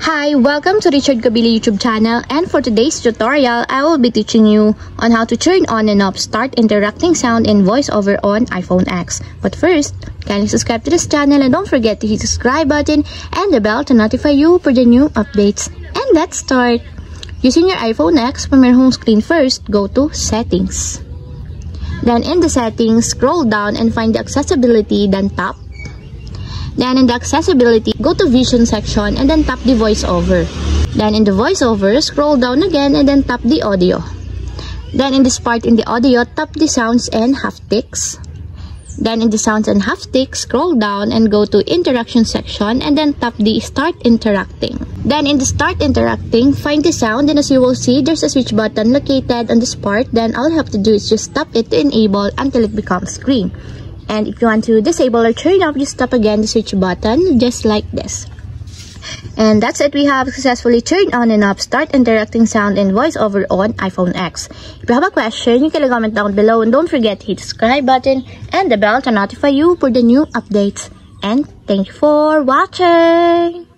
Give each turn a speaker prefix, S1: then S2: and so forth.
S1: Hi, welcome to Richard Kabili YouTube channel, and for today's tutorial, I will be teaching you on how to turn on and off start interacting sound in voiceover on iPhone X. But first, kindly subscribe to this channel and don't forget to hit the subscribe button and the bell to notify you for the new updates. And let's start! Using your iPhone X, from your home screen first, go to Settings. Then in the Settings, scroll down and find the Accessibility, then tap. Then in the Accessibility, go to Vision section and then tap the voiceover. Then in the voiceover, scroll down again and then tap the audio. Then in this part in the audio, tap the sounds and haptics. Then in the sounds and haptics, scroll down and go to Interaction section and then tap the Start Interacting. Then in the Start Interacting, find the sound, and as you will see, there's a switch button located on this part. Then all you have to do is just tap it to enable until it becomes green. And if you want to disable or turn off, just tap again the switch button, just like this. And that's it. We have successfully turned on and off start interacting sound in voiceover on iPhone X. If you have a question, you can comment down below, and don't forget to hit the subscribe button and the bell to notify you for the new updates. And thank you for watching!